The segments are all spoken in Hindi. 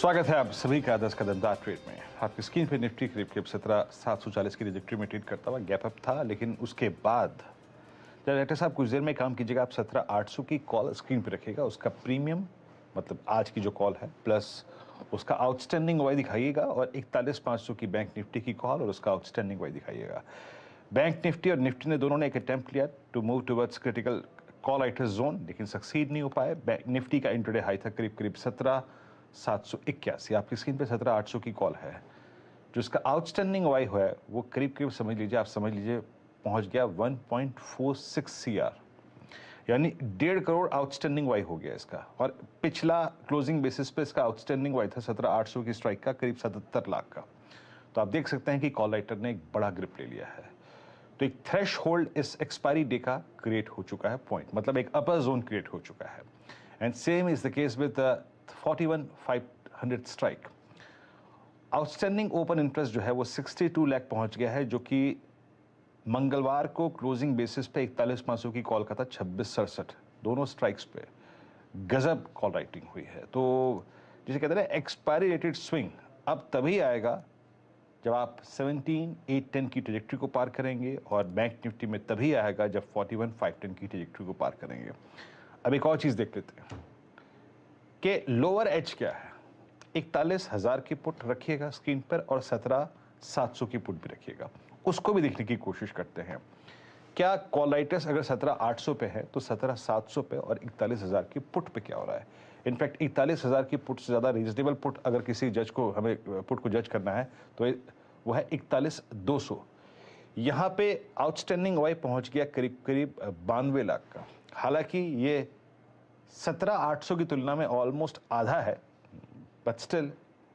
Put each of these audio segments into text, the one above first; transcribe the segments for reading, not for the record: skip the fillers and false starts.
स्वागत है आप सभी का 10 कदम दार ट्रेड में। आपकी स्क्रीन पे निफ्टी करीब 17,740 की ट्रेजेक्टरी में ट्रेड करता हुआ गैप अप था, लेकिन उसके बाद डायरेक्टर साहब कुछ देर में काम कीजिएगा, आप 17,800 की कॉल स्क्रीन पे रखिएगा। उसका प्रीमियम मतलब आज की जो कॉल है प्लस उसका आउटस्टैंडिंग वाई दिखाइएगा, और 41,500 की बैंक निफ्टी की कॉल और उसका आउटस्टैंडिंग वाई दिखाइएगा। बैंक निफ्टी और निफ्टी ने दोनों ने एक अटेम्प्ट लिया to move towards critical call writers zone, लेकिन सक्सीड नहीं हो पाए। बैंक निफ्टी का इंट्राडे हाई था करीब 17,781। आपकी स्क्रीन पे 17,800 की कॉल है। जो इसका आउटस्टैंडिंग वाई है वो करीब समझ लीजिए, आप समझ लीजिए पहुंच गया 1.46 CR, यानी 1.5 करोड़ आउटस्टैंडिंग वाई हो गया इसका। और पिछला क्लोजिंग बेसिस पे इसका आउटस्टैंडिंग वाई था 17,800 की स्ट्राइक का करीब 77 लाख का। तो आप देख सकते हैं कि कॉल राइटर ने एक बड़ा ग्रिप ले लिया है। तो एक थ्रेश होल्ड इस एक्सपायरी डे का क्रिएट हो चुका है, पॉइंट मतलब एक अपर जोन क्रिएट हो चुका है। And same is the case with 41,500 strike. Outstanding open interest जो है वो 62 लाख पहुंच गया है, जो कि मंगलवार को क्लोजिंग बेसिस पे 41,500 की कॉल का था 2667। दोनों स्ट्राइक्स पे गजब कॉल राइटिंग हुई है। तो जिसे कहते हैं एक्सपायरी रेटेड स्विंग अब तभी आएगा जब आप 17,810 की ट्रेजेक्टरी को पार करेंगे, और बैंक निफ्टी में तभी आएगा जब 41,510 की ट्रेजेक्टरी को पार करेंगे। अब एक और चीज़ देख लेते हैं कि लोअर एज क्या है। 41,000 की पुट रखिएगा स्क्रीन पर और 17,700 की पुट भी रखिएगा, उसको भी देखने की कोशिश करते हैं। क्या कॉल राइटर्स अगर 17,800 पे है तो 17,700 पे और 41,000 की पुट पे क्या हो रहा है। इनफैक्ट 41,000 की पुट से ज़्यादा रीजनेबल पुट अगर किसी जज को हमें पुट को जज करना है तो वो है 41,200। यहाँ पे आउटस्टैंडिंग वाई पहुँच गया करीब 92 लाख का। हालांकि ये 17,800 की तुलना में ऑलमोस्ट आधा है, बट स्टिल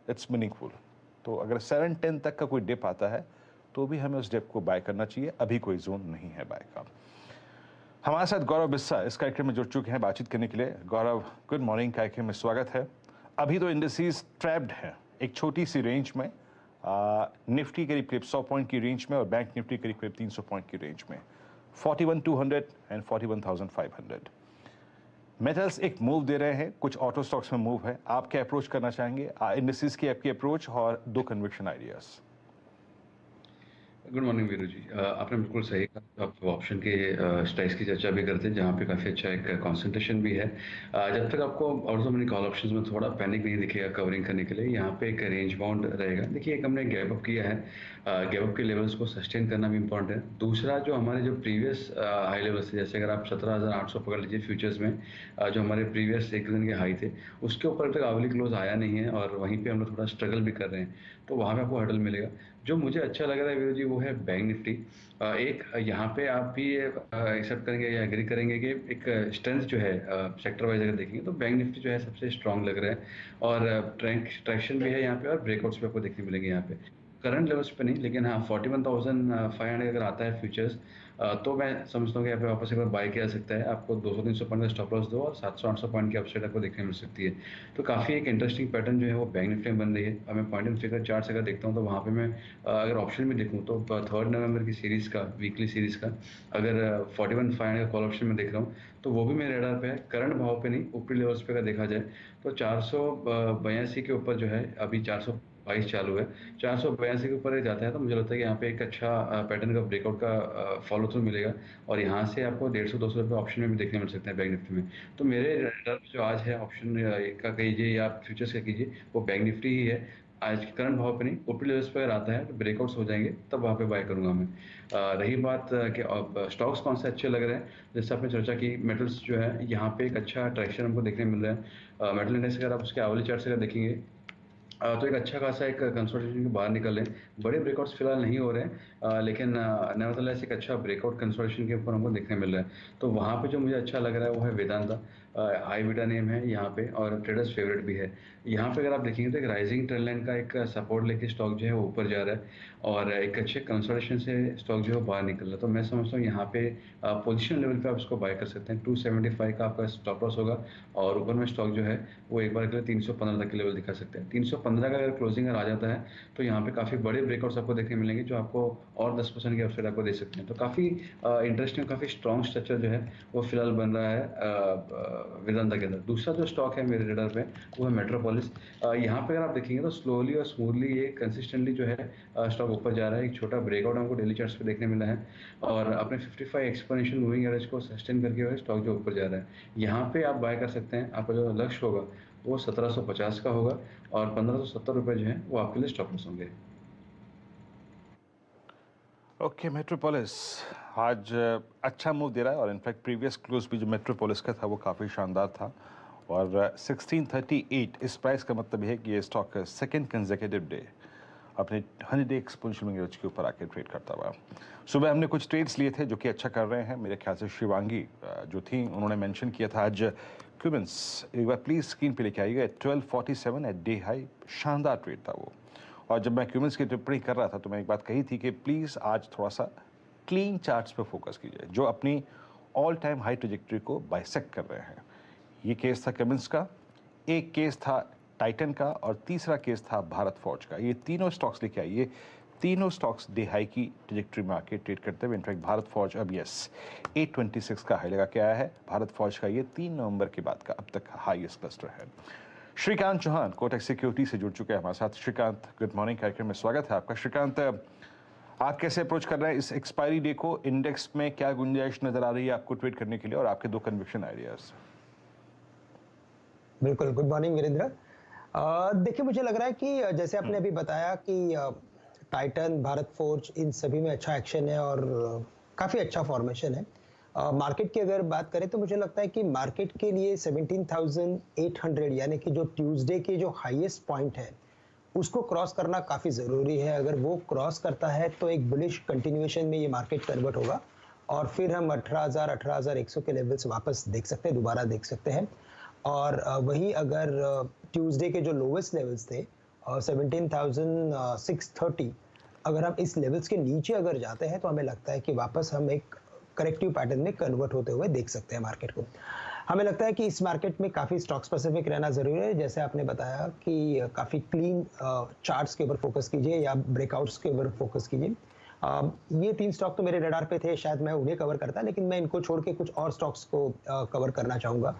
इट्स मीनिंगफुल। तो अगर 710 तक का कोई डिप आता है तो भी हमें उस डिप को बाय करना चाहिए। अभी कोई जोन नहीं है बाय का। हमारे साथ गौरव बिस्सा इस कार्यक्रम में जुड़ चुके हैं बातचीत करने के लिए। गौरव, गुड मॉर्निंग, कार्यक्रम में स्वागत है। अभी तो इंडिसेस ट्रैप्ड हैं एक छोटी सी रेंज में, निफ्टी करीब 100 पॉइंट की रेंज में और बैंक निफ्टी करीब 300 पॉइंट की रेंज में, 41,200 एंड 41,500। मेटल्स एक मूव दे रहे हैं, कुछ ऑटो स्टॉक्स में मूव है। आप क्या अप्रोच करना चाहेंगे, इंडिसेस की आपकी अप्रोच और two conviction ideas. Good morning Veeru ji. आपने बिल्कुल सही कहा। आप ऑप्शन के स्ट्राइक्स की चर्चा भी करते हैं जहाँ पे काफ़ी अच्छा एक कंसंट्रेशन भी है। जब तक आपको ऑल्सो मनी कॉल ऑप्शंस में थोड़ा पैनिक नहीं दिखेगा कवरिंग करने के लिए, यहाँ पे एक रेंज बाउंड रहेगा। देखिए, एक हमने गैप अप किया है, गैप अप के लेवल्स को सस्टेन करना भी इंपॉर्टेंट है। दूसरा, जो हमारे जो प्रीवियस हाई लेवल्स थे, जैसे अगर आप 17,800 पकड़ लीजिए फ्यूचर्स में, जो हमारे प्रीवियस एक दिन के हाई थे, उसके ऊपर तक आवली क्लोज आया नहीं है और वहीं पर हम लोग थोड़ा स्ट्रगल भी कर रहे हैं। तो वहाँ पर आपको हर्डल मिलेगा। जो मुझे अच्छा लग रहा है वीरू जी वो है बैंक निफ्टी। एक यहाँ पे आप भी एक्सेप्ट करेंगे या एग्री करेंगे कि एक स्ट्रेंथ जो है सेक्टर वाइज अगर देखेंगे तो बैंक निफ्टी जो है सबसे स्ट्रांग लग रहा है, और ट्रैक्शन भी है यहाँ पे, और ब्रेकआउट्स भी आपको देखने मिलेंगे यहाँ पे। करंट लेवल्स पे नहीं, लेकिन हाँ 41,500 अगर आता है फ्यूचर्स, तो मैं समझता हूँ कि यहाँ पे वापस एक बार बाय किया जा सकता है। आपको 200-300 पॉइंट का स्टॉप लॉस दो और 700-800 पॉइंट की अपसाइड आपको देखने मिल सकती है। तो काफ़ी एक इंटरेस्टिंग पैटर्न जो है वो बैंक निफ्टी में बन रही है। मैं पॉइंट एंड फिगर चार्ट अगर देखता हूँ तो वहाँ पे मैं अगर ऑप्शन में देखूँ तो 3 नवंबर की सीरीज़ का, वीकली सीरीज़ का, अगर 41,500 का कॉल ऑप्शन में देख रहा हूँ तो वो भी मेरे रडार पे है। करंट भाव पे नहीं, ऊपरी लेवल्स पे अगर देखा जाए तो 482 के ऊपर जो है, अभी 422 चालू है, 482 के ऊपर जाता है तो मुझे लगता है कि यहाँ पे एक अच्छा पैटर्न का ब्रेकआउट का फॉलो थ्रू मिलेगा, और यहाँ से आपको 150-200 रुपये ऑप्शन में भी देखने मिल सकते हैं बैंक निफ्टी में। तो मेरे रडार पे जो आज है ऑप्शन का कहिए या फ्यूचर्स का कीजिए, वो बैंक निफ्टी ही है। आज के करंट भाव पे नहीं, ऊपरी लेवल्स पे अगर आता है तो ब्रेकआउट्स हो जाएंगे तब वहाँ पे बाय करूंगा मैं। रही बात कि स्टॉक्स कौन से अच्छे लग रहे हैं, जैसे आपने चर्चा की, मेटल्स जो है यहाँ पे एक अच्छा ट्रैक्शन हमको देखने मिल रहा है। मेटल इंडेक्स अगर आप उसके आवली चार्ट से अगर देखेंगे तो एक अच्छा खासा एक कंसोलिडेशन के बाहर निकल रहे हैं। बड़े ब्रेकआउट्स फिलहाल नहीं हो रहे हैं, लेकिन नेवरदलेस एक अच्छा ब्रेकआउट कंसोलिडेशन के ऊपर हमको देखने मिल रहा है। तो वहाँ पे जो मुझे अच्छा लग रहा है वो है वेदांता। हाई बीटा नेम है यहाँ पे और ट्रेडर्स फेवरेट भी है। यहाँ पे अगर आप देखेंगे तो एक राइजिंग ट्रेंड लाइन का एक सपोर्ट लेके स्टॉक जो है वो ऊपर जा रहा है, और एक अच्छे कंसोलिडेशन से स्टॉक जो है बाहर निकल रहा है। तो मैं समझता हूँ यहाँ पे पोजिशन लेवल पे आप इसको बाय कर सकते हैं। 275 का आपका स्टॉप लॉस होगा, और ऊपर में स्टॉक जो है वो एक बार के लिए 315 तक के लेवल दिखा सकते हैं। 315 15 का अगर क्लोजिंग अगर आ जाता है तो यहाँ पे काफ़ी बड़े ब्रेकआउट्स आपको देखने मिलेंगे जो आपको और 10% की अपसाइड आपको दे सकते हैं। तो काफ़ी इंटरेस्टिंग, काफ़ी स्ट्रॉन्ग स्ट्रक्चर जो है वो फिलहाल बन रहा है वेदांता के अंदर। दूसरा जो स्टॉक है मेरे रेडर पे वो है मेट्रोपोलिस। यहाँ पे अगर आप देखेंगे तो स्लोली और स्मूथली ये कंसिस्टेंटली जो है स्टॉक ऊपर जा रहा है। एक छोटा ब्रेकआउट हमको डेली चार्ट्स पे देखने मिला है और अपने 55 एक्सपोनेंशियल मूविंग एवरेज को सस्टेन करके हुए स्टॉक जो ऊपर जा रहा है। यहाँ पे आप बाय कर सकते हैं। आपका जो लक्ष्य होगा वो 1750 का होगा और 1570 रुपए जो है वो आपके लिए स्टॉप लॉस होंगे। ओके, मेट्रोपोलिस आज अच्छा मूव दे रहा है और इनफैक्ट प्रीवियस क्लोज भी जो मेट्रोपोलिस का था वो काफ़ी शानदार था और 1638 इस प्राइस का मतलब है कि ये स्टॉक सेकेंड कंसेक्यूटिव डे अपने 100 डे एक्सपोनेंशियल मूविंग एवरेज के ऊपर आके ट्रेड करता हुआ। सुबह हमने कुछ ट्रेड्स लिए थे जो कि अच्छा कर रहे हैं। मेरे ख्याल से शिवांगी जो थी उन्होंने मेंशन किया था आज क्यूमेंस, एक बार प्लीज़ स्क्रीन पे लेके आइएगा। 1247 एट डे हाई, शानदार ट्रेड था वो। और जब मैं क्यूमेंस की टिप्पणी कर रहा था तो मैं एक बात कही थी कि प्लीज़ आज थोड़ा सा क्लीन चार्ट्स पे फोकस कीजिए जो अपनी ऑल टाइम हाई ट्रेजेक्टरी को बाइसेक्ट कर रहे हैं। ये केस था क्यूमेंस का, एक केस था टाइटन का और तीसरा केस था भारत फॉर्ज का। ये तीनों स्टॉक्स लेके आइए, तीनों स्टॉक्स डे हाई की ट्रेजेक्टरी में आके ट्रेड करते हुए। इनफैक्ट भारत फॉर्ज अब 826 का हाई लगा के आया है। भारत फॉर्ज का ये 3 नवंबर के बाद का अब तक हाईएस्ट क्लस्टर है। श्रीकांत चौहान कोटक सिक्योरिटी से जुड़ चुके हैं हमारे साथ। श्रीकांत, गुड मॉर्निंग, कार्यक्रम में स्वागत है आपका। श्रीकांत, आप कैसे अप्रोच कर रहे हैं इस एक्सपायरी डे को? इंडेक्स में क्या गुंजाइश नजर आ रही है आपको ट्रेड करने के लिए और आपके 2 कन्विक्शन आइडियाज? बिल्कुल, गुड मॉर्निंग वीरेंद्र। देखिए, मुझे लग रहा है कि जैसे आपने अभी बताया कि टाइटन, भारत फोर्ज, इन सभी में अच्छा एक्शन है और काफ़ी अच्छा फॉर्मेशन है। मार्केट की अगर बात करें तो मुझे लगता है कि मार्केट के लिए 17,800 यानी कि जो ट्यूसडे के जो हाईएस्ट पॉइंट है उसको क्रॉस करना काफ़ी ज़रूरी है। अगर वो क्रॉस करता है तो एक बुलिश कंटिन्यूएशन में ये मार्केट कन्वर्ट होगा और फिर हम 18,000 18,100 के लेवल्स वापस देख सकते हैं, दोबारा देख सकते हैं। और वही अगर ट्यूसडे के जो लोवेस्ट लेवल्स थे 17,630, अगर हम इस लेवल्स के नीचे अगर जाते हैं तो हमें लगता है कि वापस हम एक करेक्टिव पैटर्न में कन्वर्ट होते हुए देख सकते हैं मार्केट को। हमें लगता है कि इस मार्केट में काफ़ी स्टॉक स्पेसिफिक रहना ज़रूरी है। जैसे आपने बताया कि काफ़ी क्लीन चार्ट्स के ऊपर फोकस कीजिए या ब्रेकआउट्स के ऊपर फोकस कीजिए। ये 3 स्टॉक तो मेरे रडार पे थे, शायद मैं उन्हें कवर करता, लेकिन मैं इनको छोड़ के कुछ और स्टॉक्स को कवर करना चाहूँगा।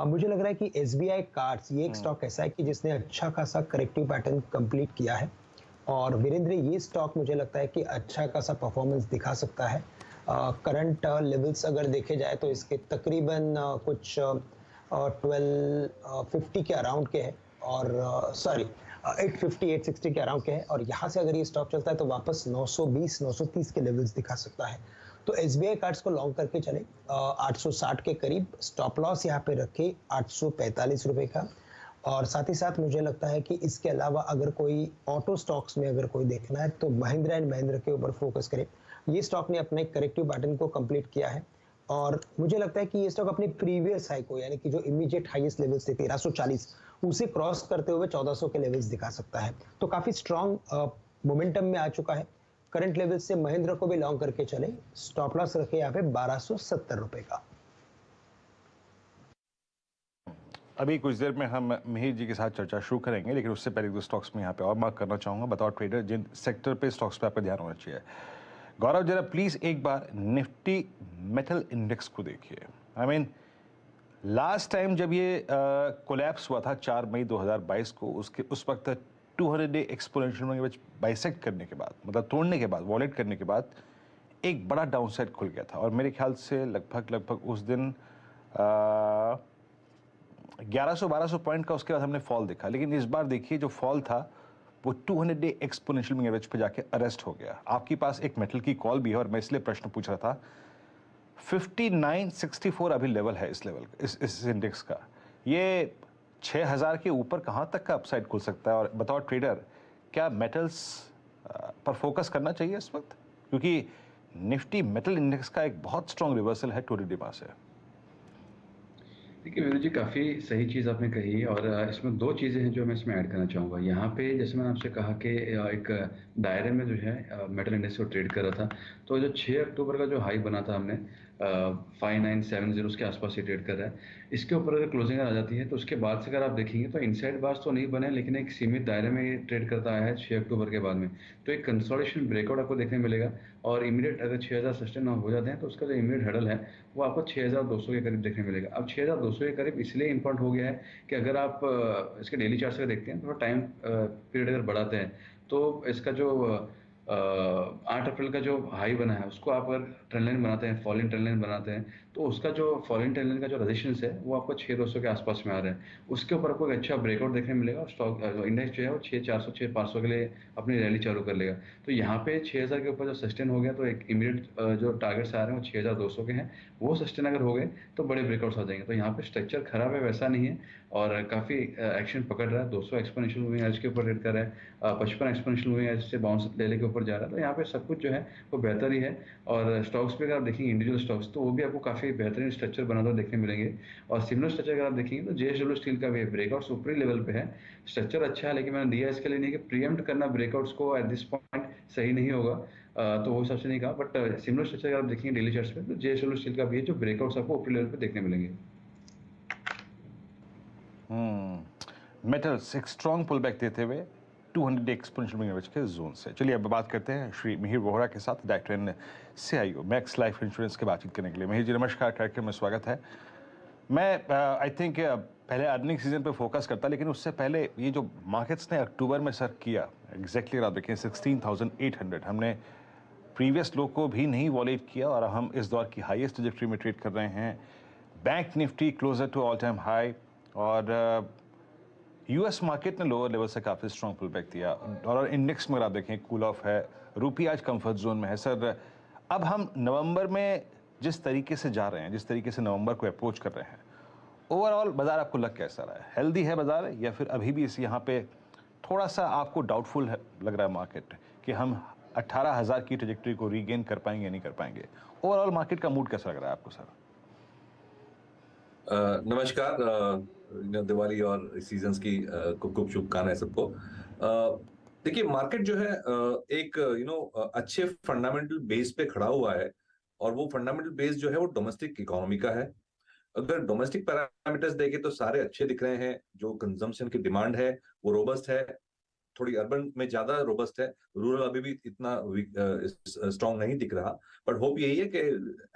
मुझे लग रहा है कि SBI कार्ड्स ये एक स्टॉक ऐसा है कि जिसने अच्छा खासा करेक्टिव पैटर्न कंप्लीट किया है और वीरेंद्र ये स्टॉक मुझे लगता है कि अच्छा खासा परफॉर्मेंस दिखा सकता है। करंट लेवल्स अगर देखे जाए तो इसके तकरीबन कुछ 1250 के अराउंड के हैं और 850 860 के अराउंड के हैं और यहाँ से अगर ये स्टॉक चलता है तो वापस 920 930 के लेवल्स दिखा सकता है। तो SBI कार्ड्स को लॉन्ग करके चले 860 के करीब, स्टॉप लॉस यहाँ पे रखे 845 रुपए का। और साथ ही साथ मुझे लगता है कि इसके अलावा अगर कोई ऑटो स्टॉक्स में अगर कोई देखना है तो महिंद्रा एंड महिंद्रा के ऊपर फोकस करें। ये स्टॉक ने अपने करेक्टिव पैटर्न को कंप्लीट किया है और मुझे लगता है कि ये स्टॉक अपने प्रीवियस हाई को यानी कि जो इमीडिएट हाईएस्ट लेवल्स थे 1340 उसे क्रॉस करते हुए 1400 के लेवल्स दिखा सकता है। तो काफी स्ट्रॉन्ग मोमेंटम में आ चुका है। करंट लेवल से महिंद्रा को भी लॉन्ग करके चले, स्टॉप लॉस रखे यहाँ पे 1270 रुपए का। अभी कुछ देर में हम मिहिर जी के साथ चर्चा शुरू करेंगे, लेकिन उससे पहले 2 स्टॉक्स में यहाँ पे और मार्क करना चाहूँगा बतौर ट्रेडर जिन सेक्टर पे स्टॉक्स पे आपका ध्यान होना चाहिए। गौरव, जरा प्लीज़ एक बार निफ्टी मेटल इंडेक्स को देखिए। आई मीन लास्ट टाइम जब ये कोलैप्स हुआ था 4 मई 2022 को, उस वक्त 200 day exponential moving average bisect करने के बाद, मतलब तोड़ने के बाद, वॉलेट करने के बाद एक बड़ा डाउनसाइड खुल गया था और मेरे ख्याल से लगभग उस दिन 1100-1200 पॉइंट का उसके बाद हमने फॉल देखा। लेकिन इस बार देखिए जो फॉल था वो 200 डे एक्सपोनेंशियल मूविंग एवरेज पे जाके अरेस्ट हो गया। आपके पास एक मेटल की कॉल भी है और मैं इसलिए प्रश्न पूछ रहा था। 5964 अभी लेवल है इस लेवल इस इंडेक्स का। ये 6000 के ऊपर कहाँ तक का अपसाइड खुल सकता है? और बतौर ट्रेडर क्या मेटल्स पर फोकस करना चाहिए इस वक्त, क्योंकि निफ्टी मेटल इंडेक्स का एक बहुत स्ट्रॉन्ग रिवर्सल है 2 डे से। देखिए वीरू जी, काफ़ी सही चीज़ आपने कही और इसमें 2 चीज़ें हैं जो मैं इसमें ऐड करना चाहूँगा। यहाँ पे जैसे मैंने आपसे कहा कि एक दायरे में जो है मेटल इंडेक्स को ट्रेड कर रहा था, तो जो 6 अक्टूबर का जो हाई बना था हमने 5970 के आसपास ये ट्रेड कर रहा है। इसके ऊपर अगर क्लोजिंग आ जाती है तो उसके बाद से अगर आप देखेंगे तो इनसाइड बार्स तो नहीं बने, लेकिन एक सीमित दायरे में ये ट्रेड करता आया है 6 अक्टूबर के बाद में। तो एक कंसोलिडेशन ब्रेकआउट आपको देखने मिलेगा, और इमीडिएट अगर 6000 सस्टेन हो जाते हैं तो उसका जो इमीडिएट हडल है वो आपको 6200 के करीब देखने मिलेगा। अब 6200 के करीब इसलिए इंपॉर्टेंट हो गया है कि अगर आप इसके डेली चार्ट से देखते हैं, थोड़ा टाइम पीरियड अगर बढ़ाते हैं तो इसका जो 8 अप्रैल का जो हाई बना है उसको आप अगर ट्रेंड लाइन बनाते हैं, फॉलिंग ट्रेंड लाइन बनाते हैं, तो उसका जो फॉलिंग ट्रेंड लाइन का जो रेजिस्टेंस है वो आपको 6200 के आसपास में आ रहा है। उसके ऊपर आपको एक अच्छा ब्रेकआउट देखने मिलेगा और स्टॉक इंडेक्स जो है वो 6400 6500 के लिए अपनी रैली चालू कर लेगा। तो यहाँ पे 6000 के ऊपर जो सस्टेन हो गया तो एक इमीडिएट जो टारगेट्स आ रहे हैं वो 6200 के हैं, वो सस्टेन अगर हो गए तो बड़े ब्रेकआउट्स आ जाएंगे। तो यहाँ पे स्ट्रक्चर खराब है वैसा नहीं है, और काफ़ी एक्शन पकड़ रहा है। 200 एक्सपोनेंशियल मूविंग एवरेज के ऊपर रेड कर रहा है, 55 एक्सपोनेंशियल मूविंग एवरेज से बाउंस ले लेके ऊपर जा रहा है। तो यहाँ पे सब कुछ जो है वो बेहतर ही है। और स्टॉक्स पे अगर आप देखेंगे इंडिविजुअल स्टॉक्स, तो वो भी आपको काफ़ी बेहतरीन स्ट्रक्चर बना हुआ देखने मिलेंगे। और सिमिलर स्ट्रक्चर अगर आप देखेंगे तो जेएसडब्ल्यू स्टील का भी ब्रेकआउट ऊपरी लेवल पे है, स्ट्रक्चर अच्छा है, लेकिन मैंने दिया इसके लिए नहीं कि प्रीएम्प्ट करना ब्रेकआउट्स को एट दिस पॉइंट सही नहीं होगा। तो वो हिसाब से नहीं कहा, बट सिमिलर स्ट्रक्चर अगर आप देखेंगे डेली चार्ट्स पे तो जेएसडब्ल्यू स्टील का भी है जो ब्रेकआउट्स आपको ऊपरी लेवल पे देखने मिलेंगे। मेटल्स एक स्ट्रॉन्ग पुल बैक देते हुए 200 एक्सपोनेंशियल मूविंग एवरेज के जोन से। चलिए अब बात करते हैं श्री मिहिर वोहरा के साथ, director and CIO max life insurance की बातचीत करने के लिए। मिहिर जी नमस्कार, कार्यक्रम में स्वागत है। मैं आई थिंक पहले अर्निंग सीजन पे फोकस करता, लेकिन उससे पहले ये जो मार्केट्स ने अक्टूबर में सर किया एग्जैक्टली आप देखें 16,800, हमने प्रीवियस लो को भी नहीं वॉलेट किया और हम इस दौर की हाईएस्ट ट्रैजेक्टरी में ट्रेड कर रहे हैं। Bank Nifty closer to all time high, और यूएस मार्केट ने लोअर लेवल से काफ़ी स्ट्रॉन्ग पुल बैक दिया। डॉलर इंडेक्स में अगर आप देखें कूल ऑफ है, रुपये आज कंफर्ट जोन में है। सर अब हम नवंबर में जिस तरीके से जा रहे हैं, जिस तरीके से नवंबर को अप्रोच कर रहे हैं, ओवरऑल बाजार आपको लग कैसा रहा है? हेल्दी है बाजार, या फिर अभी भी इस यहाँ पे थोड़ा सा आपको डाउटफुल है लग रहा है मार्केट कि हम 18,000 की ट्रैजेक्टरी को रीगेन कर पाएंगे या नहीं कर पाएंगे? ओवरऑल मार्केट का मूड कैसा लग रहा है आपको सर? नमस्कार। दिवाली और सीजन्स की खूब खूब शुभकामनाएं सबको। देखिए मार्केट जो है एक अच्छे फंडामेंटल बेस पे खड़ा हुआ है, और वो फंडामेंटल बेस जो है वो डोमेस्टिक इकोनॉमी का है। अगर डोमेस्टिक पैरामीटर्स देखें तो सारे अच्छे दिख रहे हैं। जो कंजम्पशन की डिमांड है वो रोबस्ट है, थोड़ी अर्बन में ज्यादा रोबस्ट है, रूरल अभी भी इतना स्ट्रांग नहीं दिख रहा। बट होप यही है कि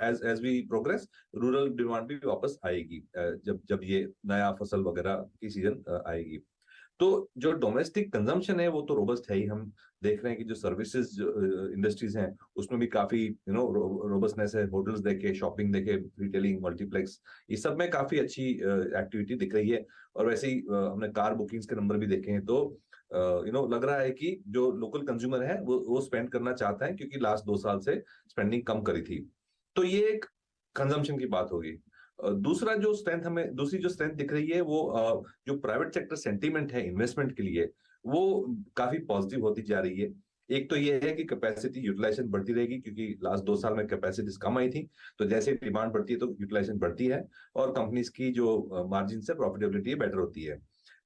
as as we progress rural demand भी वापस आएगी, जब जब ये नया फसल वगैरह की सीजन आएगी। तो जो डोमेस्टिक कंजम्पशन है वो तो रोबस्ट है ही। हम देख रहे हैं कि जो सर्विसेज इंडस्ट्रीज हैं उसमें भी काफी रोबस्टनेस है। होटल्स देखे, शॉपिंग देखे, रिटेलिंग, मल्टीप्लेक्स, ये सब में काफी अच्छी एक्टिविटी दिख रही है। और वैसे ही हमने कार बुकिंग्स के नंबर भी देखे हैं, तो लग रहा है कि जो लोकल कंज्यूमर है वो स्पेंड करना चाहता है, क्योंकि लास्ट 2 साल से स्पेंडिंग कम करी थी। तो ये एक कंजम्पशन की बात होगी। दूसरा जो स्ट्रेंथ हमें दूसरी जो स्ट्रेंथ दिख रही है वो जो प्राइवेट सेक्टर सेंटीमेंट है इन्वेस्टमेंट के लिए, वो काफी पॉजिटिव होती जा रही है। एक तो ये है कि कैपेसिटी यूटिलाइजेशन बढ़ती रहेगी, क्योंकि लास्ट 2 साल में कैपेसिटीज कम आई थी, तो जैसे डिमांड बढ़ती है तो यूटिलाइजेशन बढ़ती है, और कंपनीज की जो मार्जिन से प्रॉफिटेबिलिटी बेटर होती है।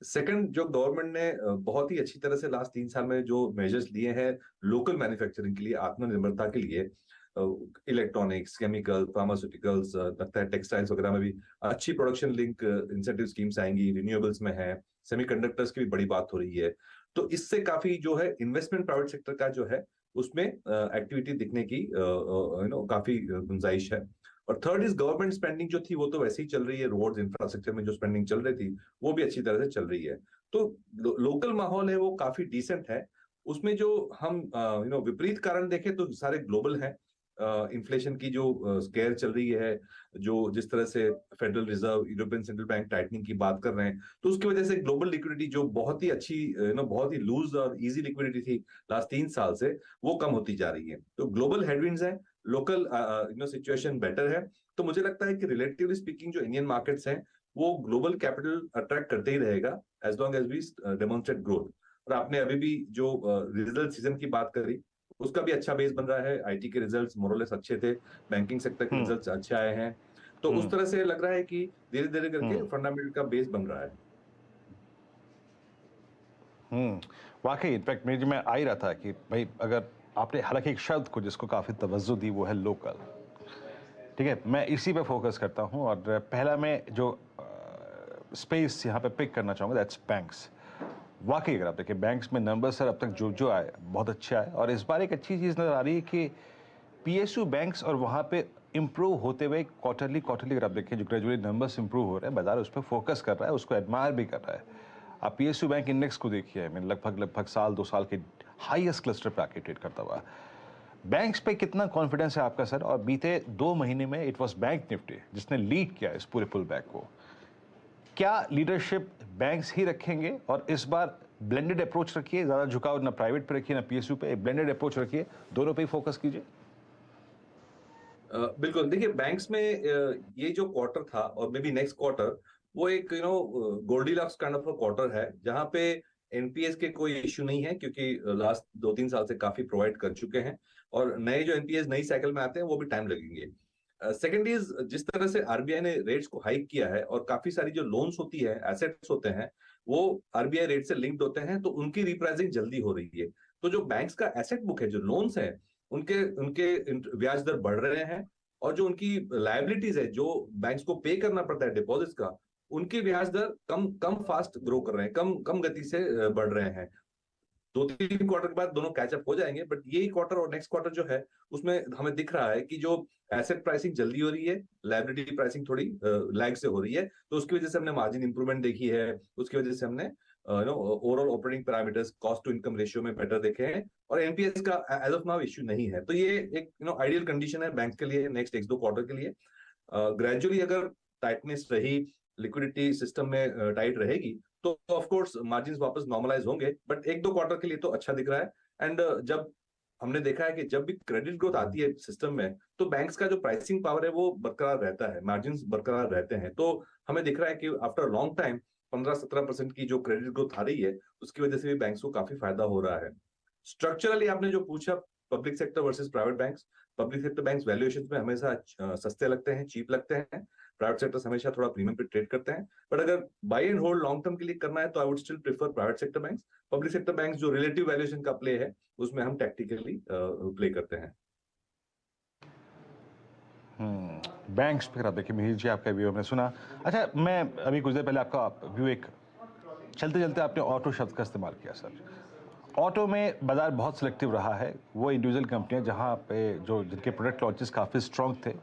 सेकंड, जो गवर्नमेंट ने बहुत ही अच्छी तरह से लास्ट 3 साल में जो मेजर्स लिए हैं लोकल मैन्युफैक्चरिंग के लिए, आत्मनिर्भरता के लिए, इलेक्ट्रॉनिक्स, केमिकल, फार्मास्यूटिकल्स, लगता है टेक्सटाइल्स वगैरह में भी अच्छी प्रोडक्शन लिंक इंसेंटिव स्कीम्स आएंगी, रिन्यूएबल्स में है, सेमीकंडक्टर्स की भी बड़ी बात हो रही है। तो इससे काफी जो है इन्वेस्टमेंट प्राइवेट सेक्टर का जो है उसमें एक्टिविटी दिखने की काफी गुंजाइश है। और थर्ड इज गवर्नमेंट स्पेंडिंग जो थी वो तो वैसे ही चल रही है। रोड्स इंफ्रास्ट्रक्चर में जो स्पेंडिंग चल रही थी वो भी अच्छी तरह से चल रही है। तो लोकल माहौल है वो काफी डिसेंट है। उसमें जो हम विपरीत कारण देखें तो सारे ग्लोबल हैं। इन्फ्लेशन की जो स्केयर चल रही है, जो जिस तरह से federal reserve, European central bank tightening की बात कर रहे हैं, तो उसकी वजह से ग्लोबल लिक्विडिटी जो बहुत ही अच्छी बहुत ही लूज और इजी लिक्विडिटी थी लास्ट 3 साल से, वो कम होती जा रही है। तो ग्लोबल हेडविंड्स हैं, लोकल सिचुएशन बेटर है। तो मुझे लगता है कि रिलेटिवली स्पीकिंग जो इंडियन मार्केट्स हैं वो ग्लोबल कैपिटल अट्रैक्ट करते ही रहेगा as long as we demonstrate growth. और आपने अभी भी जो रिजल्ट सीजन की बात करी, उसका भी अच्छा बेस बन रहा है। आईटी के रिजल्ट्स मोरलेस अच्छे थे, बैंकिंग सेक्टर के रिजल्ट्स अच्छे आए हैं। तो उस तरह से लग रहा है कि धीरे धीरे करके फंडामेंटल का बेस बन रहा है। वाकई इनफैक्ट मेरे में आ ही रहा था कि भाई अगर आपने हालांकि एक शब्द को जिसको काफी तवज्जो दी वो है लोकल, ठीक है, मैं इसी पे फोकस करता हूँ और पहला मैं जो स्पेस यहाँ पे पिक करना चाहूँगा दैट्स बैंक्स। वाकई अगर आप देखिए बैंक्स में नंबर सर अब तक जो आए बहुत अच्छे आए और इस बार एक अच्छी चीज़ नज़र आ रही है कि पीएसयू बैंक्स और वहाँ पे इम्प्रूव होते हुए क्वार्टरली अगर आप देखिए जो ग्रेजुअली नंबर्स इंप्रूव हो रहे हैं, बाजार उस पर फोकस कर रहा है, उसको एडमायर भी कर रहा है। आप पीएसयू बैंक इंडेक्स को देखिए, मैंने लगभग साल 2 साल के हाईएस्ट क्लस्टर पे आके ट्रेड करता हुआ। बैंक्स पे कितना कॉन्फिडेंस है आपका सर? और बीते 2 महीने में इट वाज बैंक निफ्टी जिसने लीड किया इस पूरे पुल बैक को। क्या लीडरशिप बैंक्स ही रखेंगे और इस बार ब्लेंडेड अप्रोच रखिए, ज़्यादा झुकाव ना प्राइवेट पे रखिए ना पीएसयू पे, ब्लेंडेड अप्रोच रखिए, दोनों पे ही फोकस कीजिए? बिल्कुल, देखिए बैंक्स में ये जो क्वार्टर था और मे बी नेक्स्ट क्वार्टर वो एक गोल्डीलॉक्स काइंड ऑफ क्वार्टर है जहां पे एनपीएस के कोई इश्यू नहीं है क्योंकि लास्ट 2-3 साल से काफी प्रोवाइड कर चुके हैं और नए जो एनपीएस नई साइकिल में आते हैं वो भी टाइम लगेंगे। सेकंड इज जिस तरह से आरबीआई ने रेट्स को हाइक किया है और काफी सारी जो लोन्स होती है एसेट्स होते हैं वो आरबीआई रेट से लिंक्ड होते हैं तो उनकी रिप्राइसिंग जल्दी हो रही है। तो जो बैंक्स का एसेट बुक है, जो लोन्स है, उनके उनके ब्याज दर बढ़ रहे हैं और जो उनकी लायबिलिटीज है जो बैंक्स को पे करना पड़ता है डिपॉजिट्स का, उनके ब्याज दर कम कम फास्ट ग्रो कर रहे हैं, कम कम गति से बढ़ रहे हैं। 2-3 क्वार्टर के बाद दोनों कैचअप हो जाएंगे बट यही क्वार्टर और नेक्स्ट क्वार्टर जो है उसमें हमें दिख रहा है कि जो एसेट प्राइसिंग जल्दी हो रही है, लायबिलिटी प्राइसिंग थोड़ी लैग से हो रही है, तो उसकी वजह से हमने मार्जिन इंप्रूवमेंट देखी है, उसकी वजह से हमने overall operating parameters cost to income ratio में बेटर देखे हैं और एनपीएस का एज ऑफ नाउ इश्यू नहीं है। तो ये एक आइडियल कंडीशन है बैंक के लिए नेक्स्ट 1-2 क्वार्टर के लिए। ग्रेजुअली अगर टाइटनेस रही, लिक्विडिटी सिस्टम में टाइट रहेगी तो ऑफ कोर्स मार्जिन्स वापस नॉर्मलाइज होंगे बट 1-2 क्वार्टर के लिए तो अच्छा दिख रहा है। एंड जब हमने देखा है कि जब भी क्रेडिट ग्रोथ आती है सिस्टम में तो बैंक्स का जो प्राइसिंग पावर है वो बरकरार रहता है, मार्जिन्स बरकरार रहते हैं। तो हमें दिख रहा है कि आफ्टर लॉन्ग टाइम 15-17% की जो क्रेडिट ग्रोथ आ रही है उसकी वजह से भी बैंक्स को काफी फायदा हो रहा है। स्ट्रक्चरली आपने जो पूछा public sector versus private banks, public sector banks valuation में हमेशा सस्ते लगते हैं, चीप लगते हैं, प्राइवेट सेक्टर हमेशा थोड़ा प्रीमियम पे ट्रेड करते हैं। बट अगर buy and hold long term के लिए करना है तो I would still prefer private sector banks. Public sector banks जो रिलेटिव वैल्यूएशन का प्ले है उसमें हम टैक्टिकली प्ले करते हैं। बैंक्स पे आप देखिए मिहिर जी आपका व्यू हमने सुना। अच्छा, मैं अभी कुछ देर पहले आपका व्यू एक चलते चलते आपने ऑटो शब्द का इस्तेमाल किया सर। ऑटो में बाजार बहुत सिलेक्टिव रहा है, वो इंडिविजुअल कंपनियां जहां पे जो जिनके प्रोडक्ट लॉन्चेस काफ़ी स्ट्रॉन्ग थे,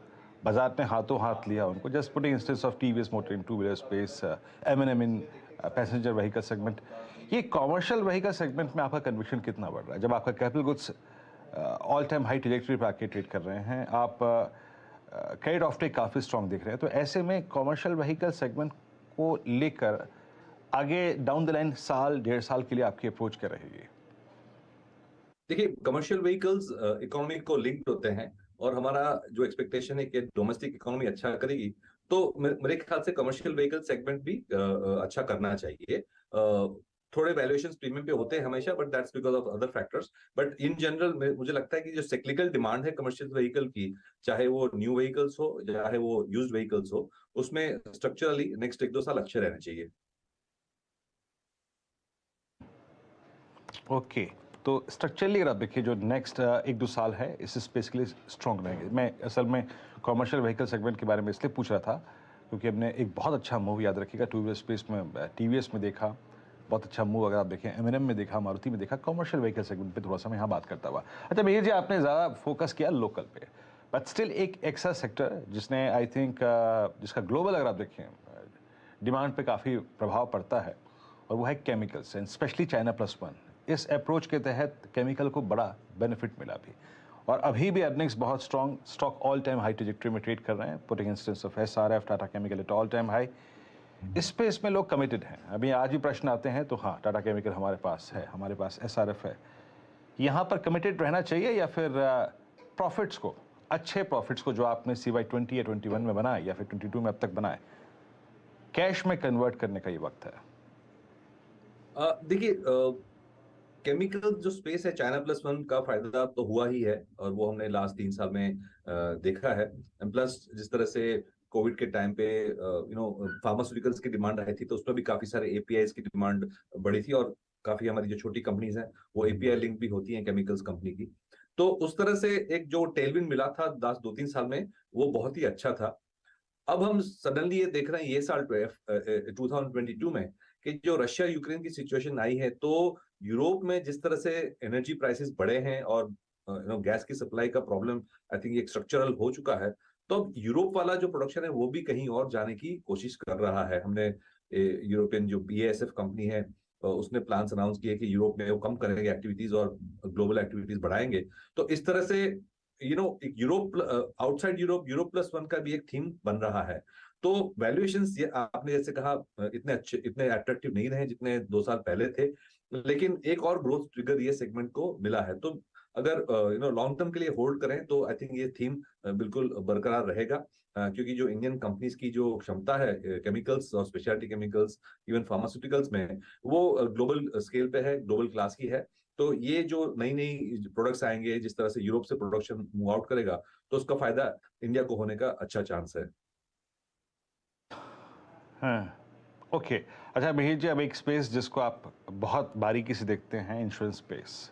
बाजार ने हाथों हाथ लिया उनको। Just putting instance of TVS motor in two wheeler space, M&M in passenger vehicle segment. ये कॉमर्शियल व्हीकल सेगमेंट में आपका कन्विक्शन कितना बढ़ रहा है जब आपका capital goods all time high trajectory पर आके ट्रेड कर रहे हैं, आप क्रेडिट ऑफटेक काफ़ी स्ट्रॉन्ग दिख रहे हैं, तो ऐसे में कॉमर्शियल व्हीकल सेगमेंट को लेकर आगे डाउन द लाइन साल 1.5 साल के लिए आपकी अप्रोच क्या रहेगी? देखिए कमर्शियल व्हीकल्स इकोनॉमी को लिंक्ड होते हैं और हमारा जो एक्सपेक्टेशन है कि डोमेस्टिक इकोनॉमी अच्छा करेगी तो मेरे ख्याल से कमर्शियल व्हीकल सेगमेंट भी अच्छा करना चाहिए। थोड़े वैल्यूएशंस प्रीमियम पे होते हैं हमेशा but that's because of other factors. But in general मुझे लगता है कि जो साइक्लिकल डिमांड है कमर्शियल व्हीकल की, चाहे वो न्यू व्हीकल्स हो चाहे वो यूज्ड व्हीकल्स हो, उसमें स्ट्रक्चरली नेक्स्ट 1-2 साल अच्छे रहने चाहिए। ओके, तो स्ट्रक्चरली अगर आप देखिए जो नेक्स्ट 1-2 साल है इस स्पेस के लिए स्ट्रॉन्ग रहेंगे। मैं असल में कॉमर्शियल व्हीकल सेगमेंट के बारे में इसलिए पूछ रहा था क्योंकि हमने एक बहुत अच्छा मूव याद रखिएगा टू व्हीलर स्पेस में टीवीएस में देखा, बहुत अच्छा मूव अगर आप देखें एम&एम में देखा, मारुति में देखा, कॉमर्शियल व्हीकल सेगमेंट पे थोड़ा सा मैं यहाँ बात करता हुआ। अच्छा मिहिर जी, आपने ज़्यादा फोकस किया लोकल पे बट स्टिल एक एक्स्ट्रा सेक्टर जिसने आई थिंक जिसका ग्लोबल अगर आप देखें डिमांड पे काफ़ी प्रभाव पड़ता है और वो है केमिकल्स एंड स्पेशली चाइना +1। इस अप्रोच के तहत केमिकल को बड़ा बेनिफिट मिला भी और अभी भी अर्निंग्स बहुत strong, stock all time high trajectory में ट्रेड कर रहे हैं, putting instance of SRF, Tata chemical at all time high. इस स्पेस में लोग कमिटेड हैं। अभी आज भी प्रश्न आते हैं तो हाँ, टाटा केमिकल हमारे पास है, हमारे पास एसआरएफ है, यहाँ पर कमिटेड रहना चाहिए या फिर प्रॉफिट्स को, अच्छे प्रॉफिट्स को जो आपने CY 20 या 21 में बनाए या फिर 22 में अब तक बनाए, कैश में कन्वर्ट करने का ये वक्त है? देखिए केमिकल जो स्पेस है चाइना +1 का फायदा तो हुआ ही है और वो हमने लास्ट 3 साल में देखा है। प्लस जिस तरह से कोविड के टाइम पे फार्मास्यूटिकल्स की डिमांड आई थी तो उसमें भी काफी सारे एपीआईज की डिमांड बढ़ी थी और काफी हमारी जो छोटी कंपनीज हैं वो एपीआई लिंक भी होती हैं केमिकल्स कंपनी की। तो उस तरह से एक जो टेलविंड मिला था 2-3 साल में, वो बहुत ही अच्छा था। अब हम सडनली ये देख रहे हैं ये साल 2022 में कि जो रशिया यूक्रेन की सिचुएशन आई है, तो यूरोप में जिस तरह से एनर्जी प्राइसेस बढ़े हैं और गैस की सप्लाई का प्रॉब्लम आई थिंक एक स्ट्रक्चरल हो चुका है, तो अब यूरोप वाला जो प्रोडक्शन है वो भी कहीं और जाने की कोशिश कर रहा है। हमने यूरोपियन जो BASF कंपनी है, उसने प्लान्स अनाउंस किए कि यूरोप में वो कम करेंगे एक्टिविटीज और ग्लोबल एक्टिविटीज बढ़ाएंगे। तो इस तरह से Europe outside Europe plus one का भी एक थीम बन रहा है। तो वैल्यूएशंस ये आपने जैसे कहा इतने अच्छे, इतने अट्रैक्टिव नहीं रहे जितने 2 साल पहले थे, लेकिन एक और ग्रोथ ट्रिगर ये सेगमेंट को मिला है। तो अगर लॉन्ग टर्म के लिए होल्ड करें तो आई थिंक ये थीम बिल्कुल बरकरार रहेगा, क्योंकि जो इंडियन कंपनीज की जो क्षमता है केमिकल्स और स्पेशलिटी केमिकल्स, इवन फार्मास्यूटिकल्स में, वो ग्लोबल स्केल पे है, ग्लोबल क्लास की है। तो ये जो नई नई प्रोडक्ट्स आएंगे, जिस तरह से यूरोप से प्रोडक्शन मूव आउट करेगा, तो उसका फायदा इंडिया को होने का अच्छा चांस है। हाँ, ओके। अच्छा मिहिर जी, अब एक स्पेस जिसको आप बहुत बारीकी से देखते हैं, इंश्योरेंस स्पेस।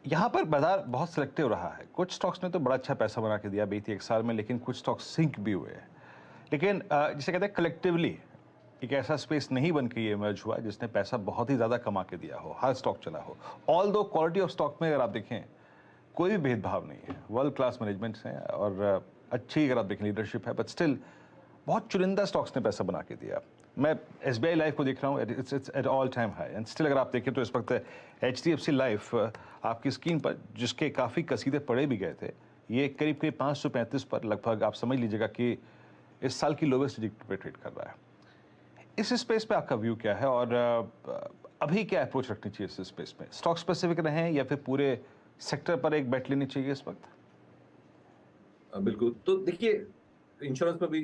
यहाँ पर बाजार बहुत सिलेक्टिव रहा है। कुछ स्टॉक्स ने तो बड़ा अच्छा पैसा बना के दिया बीते एक साल में, लेकिन कुछ स्टॉक्स सिंक भी हुए हैं। लेकिन जिसे कहते हैं कलेक्टिवली एक ऐसा स्पेस नहीं बन के ये इमर्ज हुआ जिसने पैसा बहुत ही ज़्यादा कमा के दिया हो, हर स्टॉक चला हो। ऑल दो क्वालिटी ऑफ स्टॉक में अगर आप देखें कोई भी भेदभाव नहीं है, वर्ल्ड क्लास मैनेजमेंट्स हैं और अच्छी अगर आप देखें लीडरशिप है, बट स्टिल बहुत चुनिंदा स्टॉक्स ने पैसा बना के दिया। मैं SBI लाइफ को देख रहा हूँ, it's at all time high, and still अगर आप देखें तो इस वक्त HDFC लाइफ आपकी स्क्रीन पर, जिसके काफ़ी कसीदे पड़े भी गए थे, ये करीब करीब 535 पर लगभग आप समझ लीजिएगा कि इस साल की लोवेस्ट पे ट्रेड कर रहा है। इस स्पेस पे आपका व्यू क्या है और अभी क्या अप्रोच रखनी चाहिए इस स्पेस में? स्टॉक स्पेसिफिक रहें या फिर पूरे सेक्टर पर एक बेट लेनी चाहिए इस वक्त? बिल्कुल। तो देखिए, इंश्योरेंस में भी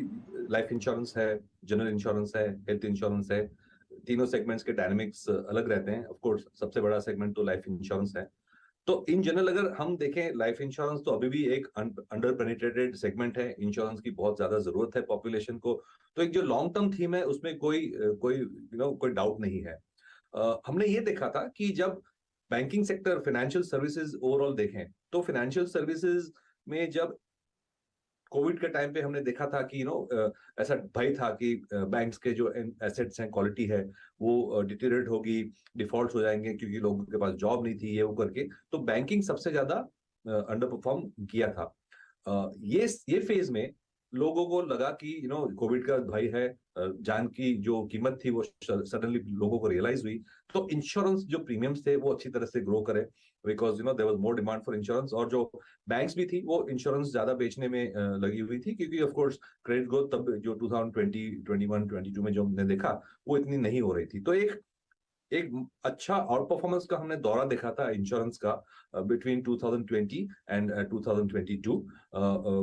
लाइफ इंश्योरेंस है, जनरल इंश्योरेंस है, हेल्थ इंश्योरेंस है। तीनों सेगमेंट्स के डायनामिक्स अलग रहते हैं। ऑफ कोर्स सबसे बड़ा सेगमेंट तो लाइफ इंश्योरेंस है। तो इन जनरल अगर हम देखें लाइफ इंश्योरेंस, तो अभी भी एक अंडर पेनिट्रेटेड सेगमेंट है। इंश्योरेंस की बहुत ज्यादा जरूरत है पॉपुलेशन को। तो एक जो लॉन्ग टर्म थीम है उसमें कोई डाउट नहीं है। हमने ये देखा था कि जब banking sector, financial services overall देखें, तो फाइनेंशियल सर्विसेज में जब कोविड के टाइम पे हमने देखा था कि ऐसा भय था कि बैंक्स के जो एसेट्स हैं, क्वालिटी है, वो डिटेरियोरेट होगी, डिफॉल्ट हो जाएंगे क्योंकि लोगों के पास जॉब नहीं थी, ये वो करके। तो बैंकिंग सबसे ज्यादा अंडर परफॉर्म किया था। ये फेज में लोगों को लगा कि कोविड का भय है, जान की जो कीमत थी वो सडनली लोगों को रियलाइज हुई। तो इंश्योरेंस जो प्रीमियम्स थे वो अच्छी तरह से ग्रो करे, because there was more demand for insurance. और जो बैंक्स भी थी वो इंश्योरेंस ज्यादा बेचने में लगी हुई थी, क्योंकि ऑफ कोर्स क्रेडिट ग्रोथ तब जो 2020, 21, 22 में जो हमने देखा वो इतनी नहीं हो रही थी। तो एक अच्छा आउट परफॉर्मेंस का हमने दौरा देखा था इंश्योरेंस का between 2020 and 2022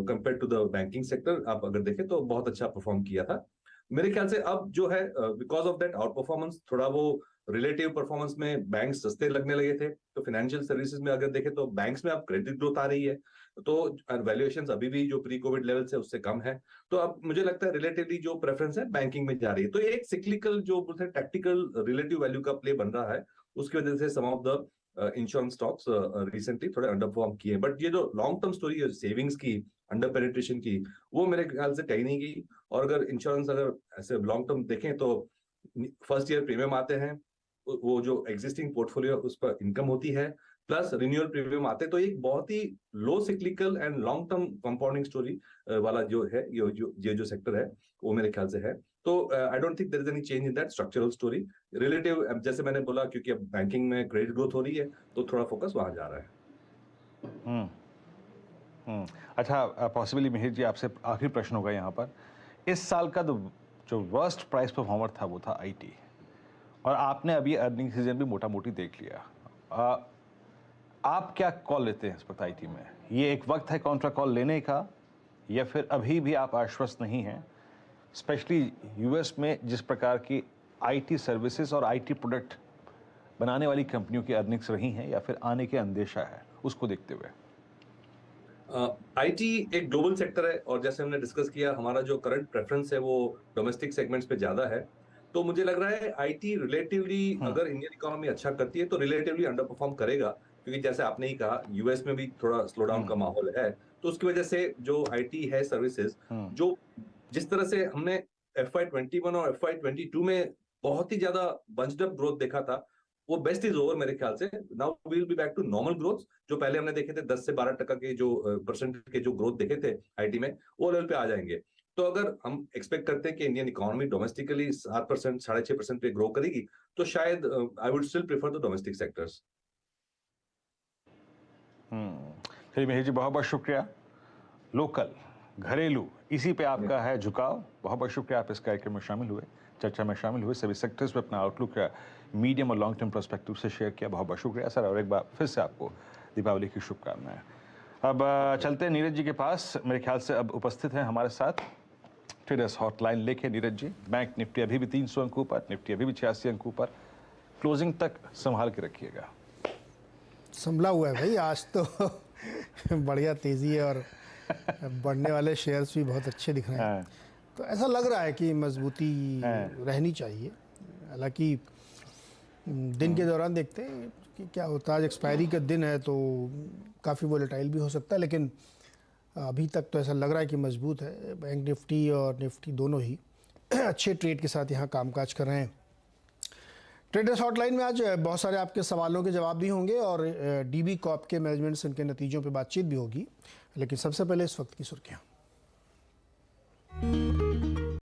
compare to the banking sector. आप अगर देखें तो बहुत अच्छा परफॉर्म किया था मेरे ख्याल से। अब जो है because of that out performance, थोड़ा वो रिलेटिव परफॉर्मेंस में बैंक सस्ते लगने लगे थे। तो फाइनेंशियल सर्विसेज में अगर देखें तो बैंक्स में अब क्रेडिट ग्रोथ आ रही है, तो वैल्यूएशंस अभी भी जो प्री कोविड लेवल से उससे कम है। तो अब मुझे लगता है रिलेटिवली जो प्रेफरेंस है बैंकिंग में जा रही है। तो एक सिक्लिकल जो बोलते हैं टैक्टिकल रिलेटिव वैल्यू का प्ले बन रहा है, उसकी वजह से some of the insurance stocks recently थोड़े अंडर परफॉर्म किए। बट ये जो लॉन्ग टर्म स्टोरी है सेविंग्स की, अंडर पेनिट्रेशन की, वो मेरे ख्याल से कहीं नहीं गई। और अगर इंश्योरेंस अगर ऐसे लॉन्ग टर्म देखें तो फर्स्ट ईयर प्रीमियम आते हैं, वो जो एग्जिस्टिंग पोर्टफोलियो उस पर इनकम होती है, प्लस रिन्यूअल प्रीमियम आते, तो एक बहुत ही low cyclical and long term compounding story वाला जो है ये जो सेक्टर है वो मेरे ख्याल से है। तो I don't think there is any change in that structural story relative. जैसे मैंने बोला, क्योंकि अब बैंकिंग में क्रेडिट ग्रोथ हो रही है तो थोड़ा फोकस वहां जा रहा है। अच्छा, पॉसिबली मिहिर जी आपसे आखिरी प्रश्न होगा यहाँ पर। इस साल का जो वर्स्ट प्राइस परफॉर्मर था वो था IT, और आपने अभी अर्निंग सीजन भी मोटा मोटी देख लिया। आप क्या कॉल लेते हैं इस वक्त IT में? ये एक वक्त है कॉन्ट्रा कॉल लेने का, या फिर अभी भी आप आश्वस्त नहीं हैं, स्पेशली US में जिस प्रकार की IT सर्विसेज और IT प्रोडक्ट बनाने वाली कंपनियों की अर्निंग्स रही हैं या फिर आने के अंदेशा है, उसको देखते हुए? IT एक ग्लोबल सेक्टर है, और जैसे हमने डिस्कस किया, हमारा जो करंट प्रेफरेंस है वो डोमेस्टिक सेगमेंट्स पे ज्यादा है। तो मुझे लग रहा है IT रिलेटिवली, अगर इंडियन इकोनॉमी अच्छा करती है तो रिलेटिवली अंडर परफॉर्म करेगा, क्योंकि जैसे आपने ही कहा यूएस में भी थोड़ा स्लो डाउन का माहौल है, तो उसकी वजह से जो आईटी है सर्विसेज, जो जिस तरह से हमने FY21 और FY22 में बहुत ही ज्यादा बंच्ड अप ग्रोथ देखा था, वो बेस्ट इज ओवर मेरे ख्याल से। Now we will be back to normal growth. जो पहले हमने देखे थे 10 से 12% के जो परसेंट के जो ग्रोथ देखे थे आईटी में, वो लेवल पे आ जाएंगे। तो अगर हम एक्सपेक्ट करते हैं कि इंडियन इकोनॉमी डोमेस्टिकली 7%, 6.5% पे ग्रो करेगी, तो शायद आई would still prefer the domestic sectors. चलिए मिहिर जी, बहुत बहुत शुक्रिया। लोकल, घरेलू, इसी पे आपका है झुकाव। बहुत बहुत शुक्रिया, आप इस कार्यक्रम में शामिल हुए, चर्चा में शामिल हुए, सभी सेक्टर्स पे अपना आउटलुक मीडियम और लॉन्ग टर्म पर्सपेक्टिव से शेयर किया। बहुत बहुत शुक्रिया सर, और एक बार फिर से आपको दीपावली की शुभकामनाएं। अब चलते हैं नीरज जी के पास। मेरे ख्याल से अब उपस्थित हैं हमारे साथ ट्रेडर्स हॉटलाइन लेके नीरज जी। बैंक निफ्टी अभी भी 300 अंक ऊपर, निफ्टी अभी भी 86 अंक ऊपर, क्लोजिंग तक संभाल के रखिएगा। संभला हुआ है भाई, आज तो बढ़िया तेजी है और बढ़ने वाले शेयर्स भी बहुत अच्छे दिख रहे हैं। तो ऐसा लग रहा है कि मजबूती रहनी चाहिए। हालांकि दिन के दौरान देखते हैं कि क्या होता है। आज एक्सपायरी का दिन है तो काफ़ी वोलेटाइल भी हो सकता है, लेकिन अभी तक तो ऐसा लग रहा है कि मजबूत है। बैंक निफ्टी और निफ्टी दोनों ही अच्छे ट्रेड के साथ यहाँ कामकाज कर रहे हैं। ट्रेडर्स हॉटलाइन में आज बहुत सारे आपके सवालों के जवाब भी होंगे और डीबी कॉर्प के मैनेजमेंट से उनके नतीजों पे बातचीत भी होगी। लेकिन सबसे पहले इस वक्त की सुर्खियाँ।